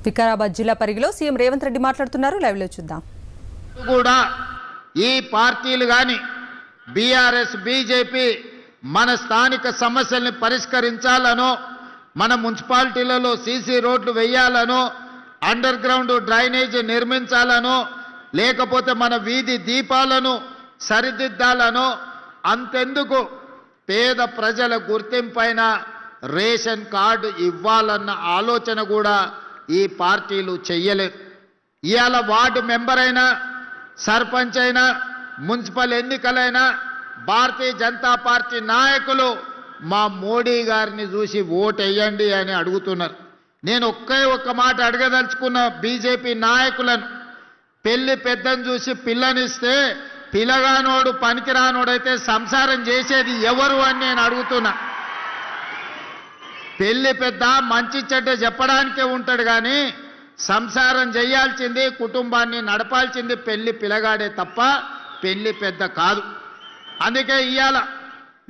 వికారాబాద్ జిల్లా పరిగిలో సీఎం రేవంత్ రెడ్డి మాట్లాడుతున్నారు. లైవ్ లో చూద్దాం. కూడా ఈ పార్టీలు గాని బీఆర్ఎస్ బీజేపీ మన స్థానిక సమస్యల్ని పరిష్కరించాలనో, మన మున్సిపాలిటీలలో సీసీ రోడ్లు వేయాలనో, అండర్ గ్రౌండ్ డ్రైనేజ్ నిర్మించాలనో, లేకపోతే మన వీధి దీపాలను సరిదిద్దాలనో, అంతెందుకు పేద ప్రజల గుర్తింపైన రేషన్ కార్డు ఇవ్వాలన్న ఆలోచన కూడా ఈ పార్టీలు చెయ్యలేదు. ఇవాళ వార్డు మెంబర్ అయినా, సర్పంచ్ అయినా, మున్సిపల్ ఎన్నికలైనా భారతీయ జనతా పార్టీ నాయకులు మా మోడీ గారిని చూసి ఓటేయండి అని అడుగుతున్నారు. నేను ఒక్క మాట అడగదలుచుకున్న బీజేపీ నాయకులను, పెళ్లి పెద్దను చూసి పిల్లనిస్తే పిల్లగానోడు పనికిరానోడైతే సంసారం చేసేది ఎవరు అని నేను అడుగుతున్నా. పెళ్లి పెద్ద మంచి చెడ్డ చెప్పడానికే ఉంటాడు కానీ సంసారం చేయాల్సింది, కుటుంబాన్ని నడపాల్సింది పెళ్లి పిల్లగాడే తప్ప పెళ్లి పెద్ద కాదు. అందుకే ఇవాళ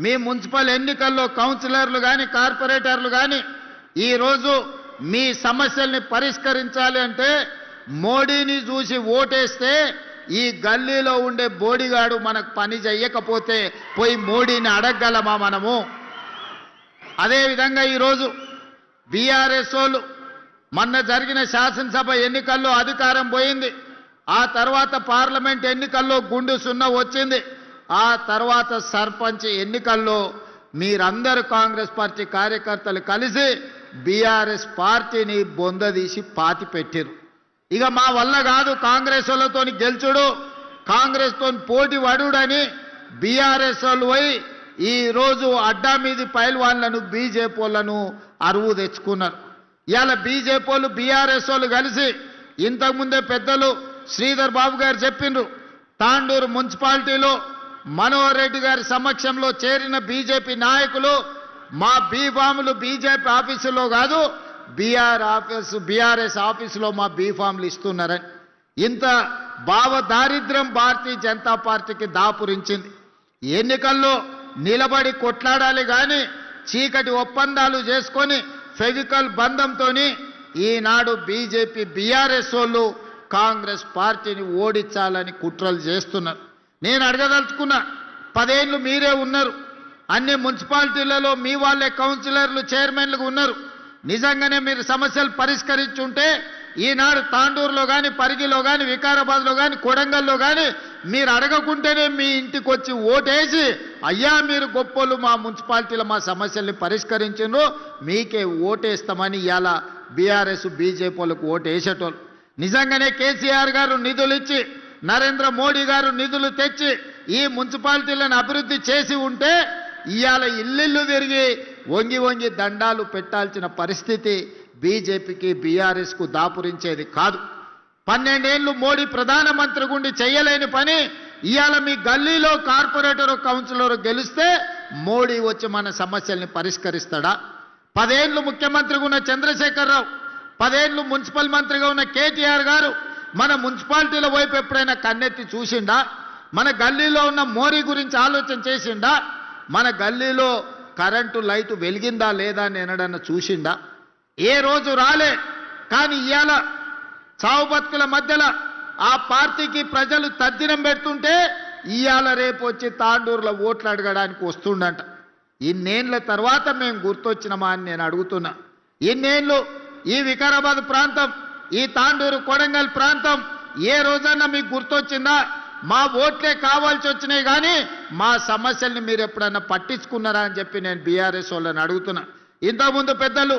మీ మున్సిపల్ ఎన్నికల్లో కౌన్సిలర్లు కానీ కార్పొరేటర్లు కానీ ఈరోజు మీ సమస్యల్ని పరిష్కరించాలి అంటే మోడీని చూసి ఓటేస్తే ఈ గల్లీలో ఉండే బోడిగాడు మనకు పని చెయ్యకపోతే పోయి మోడీని అడగగలమా మనము? అదేవిధంగా ఈరోజు బీఆర్ఎస్ వాళ్ళు మొన్న జరిగిన శాసనసభ ఎన్నికల్లో అధికారం పోయింది. ఆ తర్వాత పార్లమెంట్ ఎన్నికల్లో గుండు సున్నా వచ్చింది. ఆ తర్వాత సర్పంచ్ ఎన్నికల్లో మీరందరూ కాంగ్రెస్ పార్టీ కార్యకర్తలు కలిసి బీఆర్ఎస్ పార్టీని బొందదీసి పాతి పెట్టారు. ఇక మా వల్ల కాదు కాంగ్రెస్ వాళ్ళతో గెలుచుడు, కాంగ్రెస్తో పోటీ పడుడని బీఆర్ఎస్ వాళ్ళు పోయి ఈరోజు అడ్డా మీది పైల్వాన్లను బీజేపీ వాళ్ళను అరువు తెచ్చుకున్నారు. ఇవాళ బీజేపీ వాళ్ళు బీఆర్ఎస్ వాళ్ళు కలిసి ఇంతకుముందే పెద్దలు శ్రీధర్ బాబు గారు చెప్పిండ్రు, తాండూరు మున్సిపాలిటీలో మనోహర్ రెడ్డి గారి సమక్షంలో చేరిన బీజేపీ నాయకులు మా బీఫాములు బీజేపీ ఆఫీసులో కాదు బీఆర్ఎస్ ఆఫీసులో మా బీఫాములు ఇస్తున్నారని. ఇంత భావ దారిద్ర్యం భారతీయ జనతా పార్టీకి దాపురించింది. ఎన్నికల్లో నిలబడి కొట్లాడాలి కానీ చీకటి ఒప్పందాలు చేసుకొని ఫెవికల్ బంధంతో ఈనాడు బీజేపీ బీఆర్ఎస్ వాళ్ళు కాంగ్రెస్ పార్టీని ఓడించాలని కుట్రలు చేస్తున్నారు. నేను అడగదలుచుకున్నా, 10 ఏళ్ళు మీరే ఉన్నారు, అన్ని మున్సిపాలిటీలలో మీ వాళ్ళే కౌన్సిలర్లు చైర్మన్లుగా ఉన్నారు. నిజంగానే మీరు సమస్యలు పరిష్కరించుంటే ఈనాడు తాండూరులో కానీ, పరిగిలో కానీ, వికారాబాద్లో కానీ, కొడంగల్లో కానీ మీరు అడగకుంటేనే మీ ఇంటికి వచ్చి ఓటేసి అయ్యా మీరు గొప్పలు, మా మున్సిపాలిటీలో మా సమస్యల్ని పరిష్కరించిండ్రు, మీకే ఓటేస్తామని ఇవాళ బీఆర్ఎస్ బీజేపీ వాళ్ళకు ఓటేసేటోళ్ళు. నిజంగానే కేసీఆర్ గారు నిధులు ఇచ్చి, నరేంద్ర మోడీ గారు నిధులు తెచ్చి ఈ మున్సిపాలిటీలను అభివృద్ధి చేసి ఉంటే ఇవాళ ఇల్లు తిరిగి వంగి దండాలు పెట్టాల్సిన పరిస్థితి బీజేపీకి బీఆర్ఎస్కు దాపురించేది కాదు. 12 ఏళ్ళు మోడీ ప్రధానమంత్రి గుండి చేయలేని పని ఇవాళ మీ గల్లీలో కార్పొరేటర్ కౌన్సిలర్ గెలిస్తే మోడీ వచ్చి మన సమస్యల్ని పరిష్కరిస్తాడా? 10 ఏళ్ళు ముఖ్యమంత్రిగా ఉన్న చంద్రశేఖరరావు, 10 ఏళ్ళు మున్సిపల్ మంత్రిగా ఉన్న కేటీఆర్ గారు మన మున్సిపాలిటీల వైపు ఎప్పుడైనా కన్నెత్తి చూసిండా? మన గల్లీలో ఉన్న మోరీ గురించి ఆలోచన చేసిండా? మన గల్లీలో కరెంటు లైటు వెలిగిందా లేదా అని ఎన్నడన్నా చూసిండా? ఏ రోజు రాలే. కానీ ఇవాళ చావు బతుకుల మధ్యలో ఆ పార్టీకి ప్రజలు తద్దినం పెడుతుంటే ఇవాళ రేపు వచ్చి తాండూరులో ఓట్లు అడగడానికి వస్తుండంట. ఇన్నేళ్ల తర్వాత మేము గుర్తొచ్చినమా అని నేను అడుగుతున్నా. ఇన్నేళ్ళు ఈ వికారాబాద్ ప్రాంతం, ఈ తాండూరు కొడంగల్ ప్రాంతం ఏ రోజన్నా మీకు గుర్తొచ్చిందా? మా ఓట్లే కావాల్సి వచ్చినాయి కానీ మా సమస్యల్ని మీరు ఎప్పుడన్నా పట్టించుకున్నారా అని చెప్పి నేను బీఆర్ఎస్ వాళ్ళని అడుగుతున్నా. ఇంతకుముందు పెద్దలు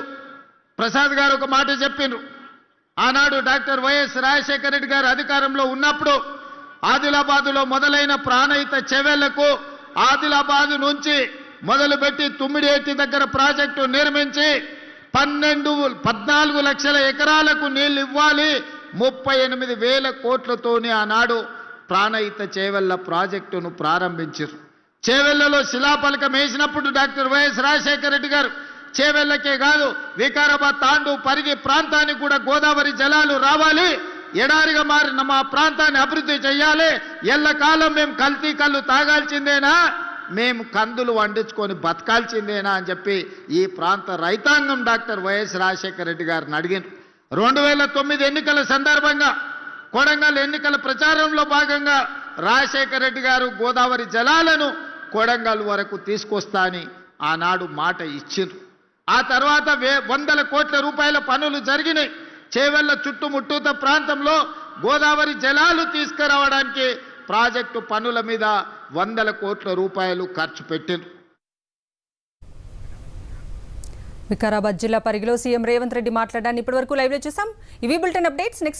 ప్రసాద్ గారు ఒక మాట చెప్పిండ్రు. ఆనాడు డాక్టర్ వైఎస్ రాజశేఖర రెడ్డి గారు అధికారంలో ఉన్నప్పుడు ఆదిలాబాదులో మొదలైన ప్రాణహిత చెవెళ్లకు ఆదిలాబాదు నుంచి మొదలుపెట్టి తుమ్మిడిఏటి దగ్గర ప్రాజెక్టు నిర్మించి 14 లక్షల ఎకరాలకు నీళ్లు ఇవ్వాలి, 38,000 కోట్లతోనే ఆనాడు ప్రాణహిత చేవెళ్ల ప్రాజెక్టును ప్రారంభించారు. చేవెళ్లలో శిలాఫలకం వేసినప్పుడు డాక్టర్ వైఎస్ రాజశేఖర రెడ్డి గారు చేవెళ్లకే కాదు వికారాబాద్ తాండూ పరిగి ప్రాంతానికి కూడా గోదావరి జలాలు రావాలి, ఎడారిగా మారిన మా ప్రాంతాన్ని అభివృద్ధి చేయాలి, ఎల్లకాలం మేము కల్తీ కళ్ళు తాగాల్సిందేనా, మేము కందులు వండించుకొని బతకాల్సిందేనా అని చెప్పి ఈ ప్రాంత రైతాంగం డాక్టర్ వైఎస్ రాజశేఖర రెడ్డి గారిని అడిగారు. 2009 ఎన్నికల సందర్భంగా కొడంగల్ ఎన్నికల ప్రచారంలో భాగంగా రాజశేఖర రెడ్డి గారు గోదావరి జలాలను కొడంగల్ వరకు తీసుకొస్తా అని ఆనాడు మాట ఇచ్చిండ్రు. ఆ తర్వాత వందల కోట్ల రూపాయల పనులు జరిగినాయి. చేవెళ్ల చుట్టుముట్టూత ప్రాంతంలో గోదావరి జలాలు తీసుకురావడానికి ప్రాజెక్టు పనుల మీద వందల కోట్ల రూపాయలు ఖర్చు పెట్టిండ్రు. వికారాబాద్ జిల్లా పరిగిలో సీఎం రేవంత్ రెడ్డి మాట్లాడాన్ని ఇప్పటివరకు లైవ్లో చూసాం. ఇవి బులెటిన్ అప్డేట్స్. నెక్స్ట్